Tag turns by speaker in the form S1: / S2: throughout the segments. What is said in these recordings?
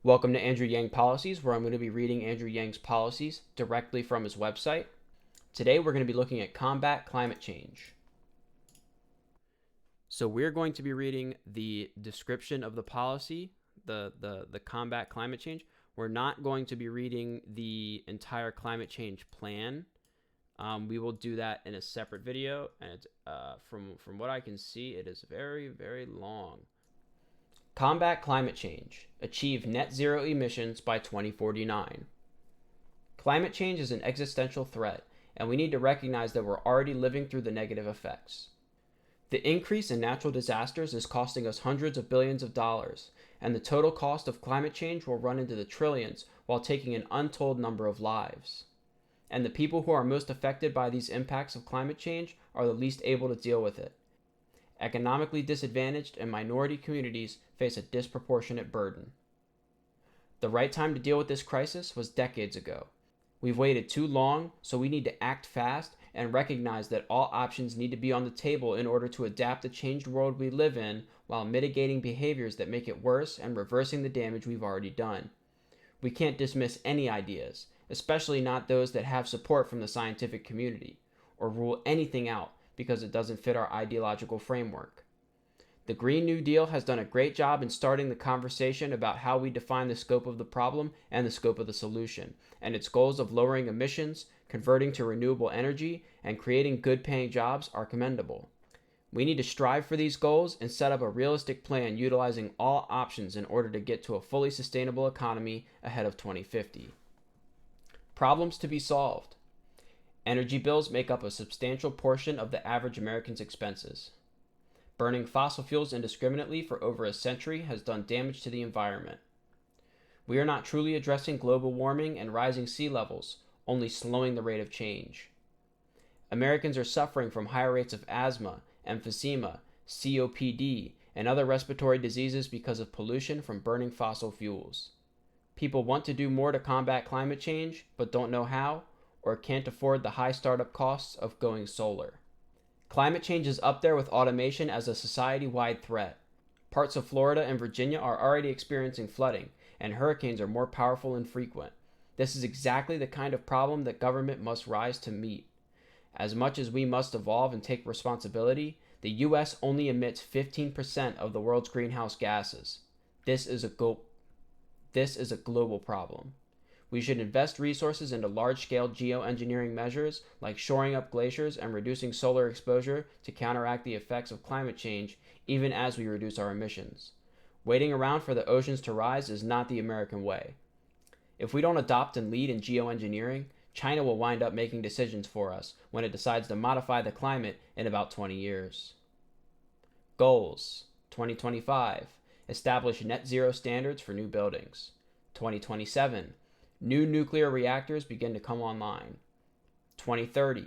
S1: Welcome to Andrew Yang Policies, where I'm going to be reading Andrew Yang's policies directly from his website. Today we're going to be looking at combat climate change. So we're going to be reading the description of the policy, the combat climate change. We're not going to be reading the entire climate change plan. We will do that in a separate video, and from what I can see, it is very, very long. Combat climate change. Achieve net zero emissions by 2049. Climate change is an existential threat, and we need to recognize that we're already living through the negative effects. The increase in natural disasters is costing us hundreds of billions of dollars, and the total cost of climate change will run into the trillions while taking an untold number of lives. And the people who are most affected by these impacts of climate change are the least able to deal with it. Economically disadvantaged and minority communities face a disproportionate burden. The right time to deal with this crisis was decades ago. We've waited too long, so we need to act fast and recognize that all options need to be on the table in order to adapt the changed world we live in while mitigating behaviors that make it worse and reversing the damage we've already done. We can't dismiss any ideas, especially not those that have support from the scientific community, or rule anything out because it doesn't fit our ideological framework. The Green New Deal has done a great job in starting the conversation about how we define the scope of the problem and the scope of the solution, and its goals of lowering emissions, converting to renewable energy, and creating good-paying jobs are commendable. We need to strive for these goals and set up a realistic plan utilizing all options in order to get to a fully sustainable economy ahead of 2050. Problems to be solved. Energy bills make up a substantial portion of the average American's expenses. Burning fossil fuels indiscriminately for over a century has done damage to the environment. We are not truly addressing global warming and rising sea levels, only slowing the rate of change. Americans are suffering from higher rates of asthma, emphysema, COPD, and other respiratory diseases because of pollution from burning fossil fuels. People want to do more to combat climate change, but don't know how, or can't afford the high startup costs of going solar. Climate change is up there with automation as a society-wide threat. Parts of Florida and Virginia are already experiencing flooding, and hurricanes are more powerful and frequent. This is exactly the kind of problem that government must rise to meet. As much as we must evolve and take responsibility, the U.S. only emits 15% of the world's greenhouse gases. This is a global problem. We should invest resources into large-scale geoengineering measures like shoring up glaciers and reducing solar exposure to counteract the effects of climate change, even as we reduce our emissions. Waiting around for the oceans to rise is not the American way. If we don't adopt and lead in geoengineering, China will wind up making decisions for us when it decides to modify the climate in about 20 years. Goals: 2025. Establish net zero standards for new buildings. 2027. New nuclear reactors begin to come online. 2030,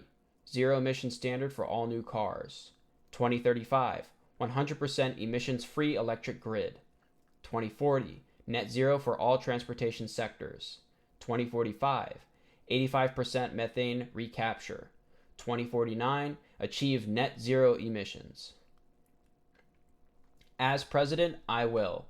S1: zero emission standard for all new cars. 2035, 100% emissions-free electric grid. 2040, net zero for all transportation sectors. 2045, 85% methane recapture. 2049, achieve net zero emissions. As president, I will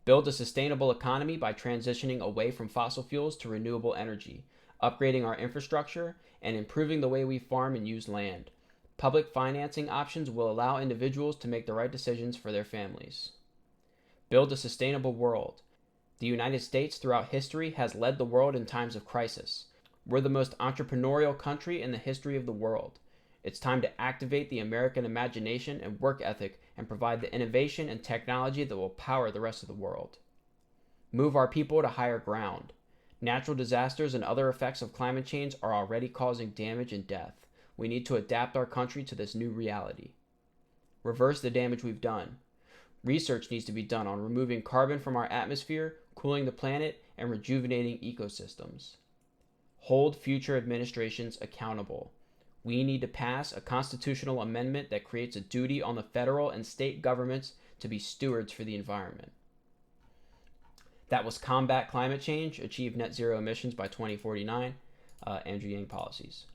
S1: build a sustainable economy by transitioning away from fossil fuels to renewable energy, upgrading our infrastructure, and improving the way we farm and use land. Public financing options will allow individuals to make the right decisions for their families. Build a sustainable world. The United States throughout history has led the world in times of crisis. We're the most entrepreneurial country in the history of the world. It's time to activate the American imagination and work ethic and provide the innovation and technology that will power the rest of the world. Move our people to higher ground. Natural disasters and other effects of climate change are already causing damage and death. We need to adapt our country to this new reality. Reverse the damage we've done. Research needs to be done on removing carbon from our atmosphere, cooling the planet, and rejuvenating ecosystems. Hold future administrations accountable. We need to pass a constitutional amendment that creates a duty on the federal and state governments to be stewards for the environment. That was Combat Climate Change, Achieve Net Zero Emissions by 2049, Andrew Yang Policies.